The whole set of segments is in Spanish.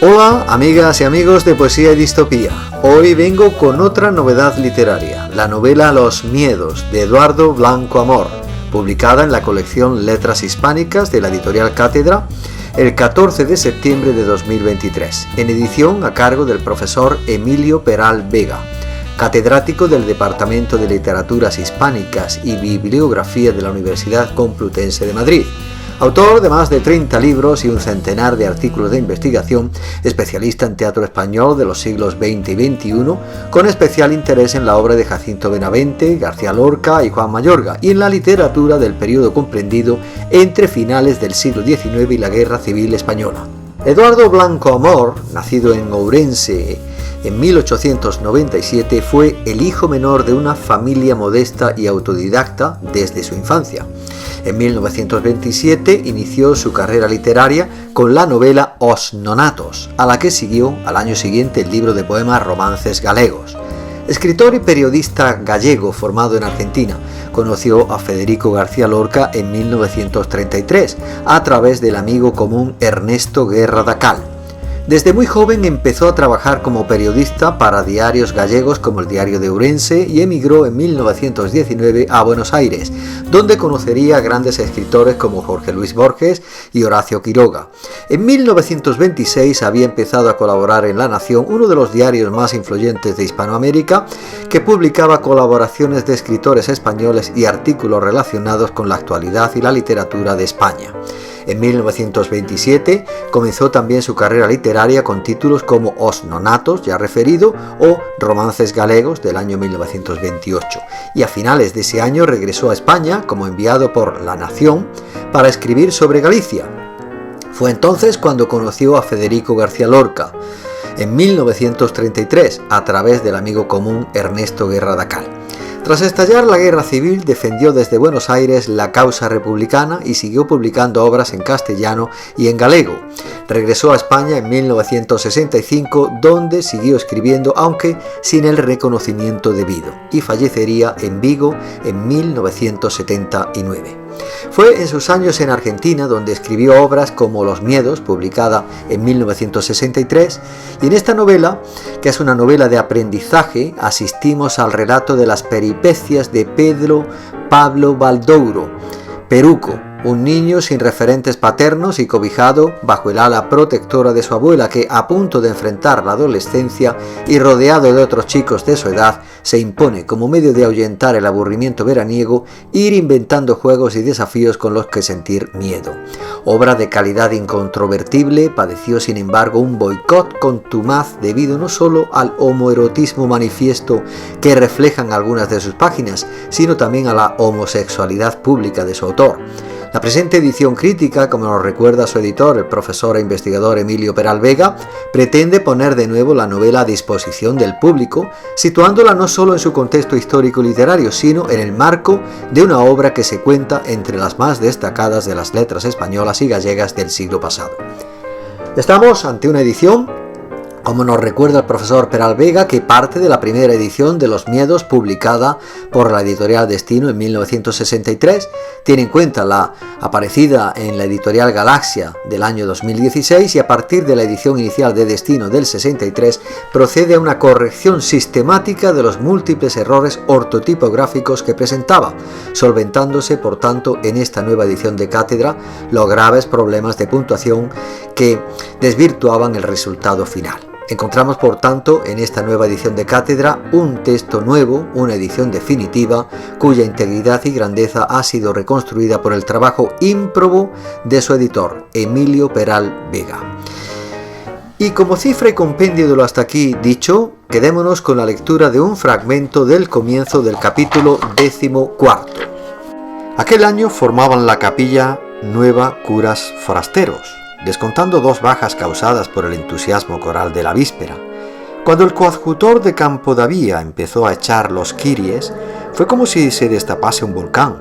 Hola amigas y amigos de Poesía y Distopía. Hoy vengo con otra novedad literaria, la novela Los Miedos de Eduardo Blanco Amor, publicada en la colección Letras Hispánicas de la editorial Cátedra el 14 de septiembre de 2023, en edición a cargo del profesor Emilio Peral Vega, catedrático del Departamento de Literaturas Hispánicas y Bibliografía de la Universidad Complutense de Madrid. Autor de más de 30 libros y un centenar de artículos de investigación, especialista en teatro español de los siglos XX y XXI, con especial interés en la obra de Jacinto Benavente, García Lorca y Juan Mayorga, y en la literatura del periodo comprendido entre finales del siglo XIX y la Guerra Civil Española. Eduardo Blanco Amor, nacido en Ourense en 1897, fue el hijo menor de una familia modesta y autodidacta desde su infancia. En 1927 inició su carrera literaria con la novela Os Nonatos, a la que siguió al año siguiente el libro de poemas Romances Galegos. Escritor y periodista gallego formado en Argentina, conoció a Federico García Lorca en 1933 a través del amigo común Ernesto Guerra Dacal. Desde muy joven empezó a trabajar como periodista para diarios gallegos como el Diario de Ourense y emigró en 1919 a Buenos Aires, donde conocería a grandes escritores como Jorge Luis Borges y Horacio Quiroga. En 1926 había empezado a colaborar en La Nación, uno de los diarios más influyentes de Hispanoamérica, que publicaba colaboraciones de escritores españoles y artículos relacionados con la actualidad y la literatura de España. En 1927 comenzó también su carrera literaria con títulos como Os Nonatos, ya referido, o Romances Galegos del año 1928, y a finales de ese año regresó a España como enviado por La Nación para escribir sobre Galicia. Fue entonces cuando conoció a Federico García Lorca, en 1933, a través del amigo común Ernesto Guerra Dacal. Tras estallar la Guerra Civil, defendió desde Buenos Aires la causa republicana y siguió publicando obras en castellano y en galego. Regresó a España en 1965, donde siguió escribiendo, aunque sin el reconocimiento debido, y fallecería en Vigo en 1979. Fue en sus años en Argentina donde escribió obras como Los Miedos, publicada en 1963, y en esta novela, que es una novela de aprendizaje, asistimos al relato de las peripecias de Pedro Pablo Baldouro, Peruco, un niño sin referentes paternos y cobijado bajo el ala protectora de su abuela, que, a punto de enfrentar la adolescencia y rodeado de otros chicos de su edad, se impone, como medio de ahuyentar el aburrimiento veraniego, ir inventando juegos y desafíos con los que sentir miedo. Obra de calidad incontrovertible, padeció sin embargo un boicot contumaz debido no solo al homoerotismo manifiesto que reflejan algunas de sus páginas, sino también a la homosexualidad pública de su autor. La presente edición crítica, como nos recuerda su editor, el profesor e investigador Emilio Peral Vega, pretende poner de nuevo la novela a disposición del público, situándola no solo en su contexto histórico-literario, sino en el marco de una obra que se cuenta entre las más destacadas de las letras españolas y gallegas del siglo pasado. Estamos ante una edición, como nos recuerda el profesor Peral Vega, que parte de la primera edición de Los Miedos, publicada por la editorial Destino en 1963, tiene en cuenta la aparecida en la editorial Galaxia del año 2016 y a partir de la edición inicial de Destino del 63 procede a una corrección sistemática de los múltiples errores ortotipográficos que presentaba, solventándose por tanto en esta nueva edición de Cátedra los graves problemas de puntuación que desvirtuaban el resultado final. Encontramos, por tanto, en esta nueva edición de Cátedra un texto nuevo, una edición definitiva, cuya integridad y grandeza ha sido reconstruida por el trabajo ímprobo de su editor, Emilio Peral Vega. Y como cifra y compendio de lo hasta aquí dicho, quedémonos con la lectura de un fragmento del comienzo del capítulo 14. Aquel año formaban la capilla nueva curas forasteros, descontando 2 bajas causadas por el entusiasmo coral de la víspera. Cuando el coadjutor de Campodavía empezó a echar los kiries, fue como si se destapase un volcán.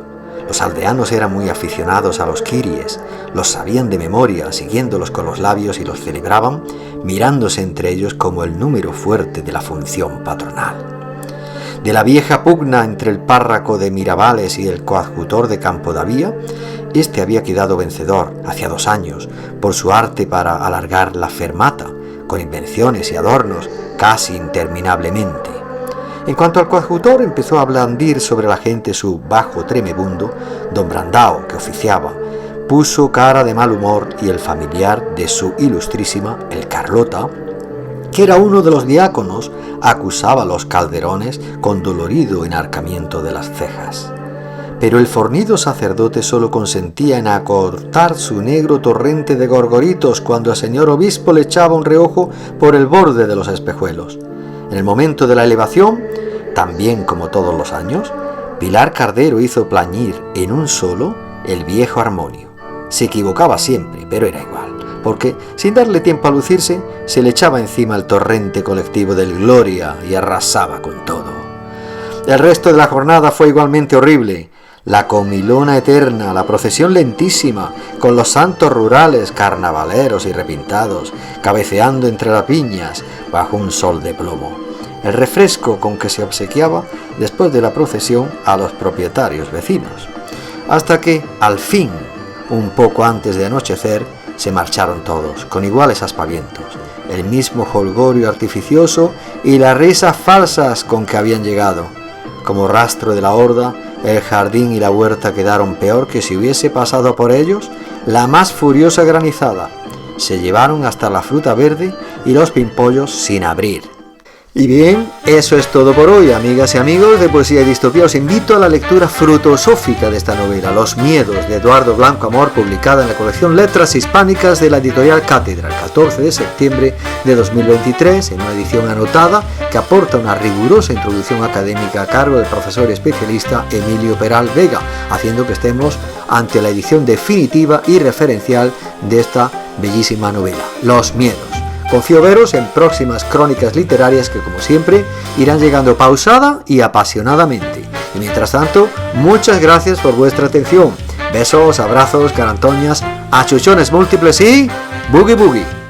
Los aldeanos eran muy aficionados a los kiries, los sabían de memoria, siguiéndolos con los labios y los celebraban, mirándose entre ellos como el número fuerte de la función patronal. De la vieja pugna entre el párroco de Mirabales y el coadjutor de Campodavía, este había quedado vencedor hacía 2 años por su arte para alargar la fermata, con invenciones y adornos casi interminablemente. En cuanto al coadjutor empezó a blandir sobre la gente su bajo tremebundo, don Brandao, que oficiaba, puso cara de mal humor y el familiar de su ilustrísima, el Carlota, que era uno de los diáconos, acusaba a los Calderones con dolorido enarcamiento de las cejas. Pero el fornido sacerdote solo consentía en acortar su negro torrente de gorgoritos cuando el señor obispo le echaba un reojo por el borde de los espejuelos. En el momento de la elevación, también como todos los años, Pilar Cardero hizo plañir en un solo el viejo armonio. Se equivocaba siempre, pero era igual, porque sin darle tiempo a lucirse, se le echaba encima el torrente colectivo del Gloria y arrasaba con todo. El resto de la jornada fue igualmente horrible. La comilona eterna, la procesión lentísima, con los santos rurales, carnavaleros y repintados, cabeceando entre las piñas bajo un sol de plomo. El refresco con que se obsequiaba después de la procesión a los propietarios vecinos. Hasta que, al fin, un poco antes de anochecer, se marcharon todos, con iguales aspavientos, el mismo jolgorio artificioso y las risas falsas con que habían llegado. Como rastro de la horda, el jardín y la huerta quedaron peor que si hubiese pasado por ellos la más furiosa granizada. Se llevaron hasta la fruta verde y los pimpollos sin abrir. Y bien, eso es todo por hoy, amigas y amigos de Poesía y Distopía. Os invito a la lectura frutosófica de esta novela, Los miedos, de Eduardo Blanco Amor, publicada en la colección Letras Hispánicas de la editorial Cátedra, el 14 de septiembre de 2023, en una edición anotada que aporta una rigurosa introducción académica a cargo del profesor y especialista Emilio Peral Vega, haciendo que estemos ante la edición definitiva y referencial de esta bellísima novela, Los miedos. Confío veros en próximas crónicas literarias que, como siempre, irán llegando pausada y apasionadamente. Y mientras tanto, muchas gracias por vuestra atención. Besos, abrazos, carantoñas, achuchones múltiples y boogie boogie.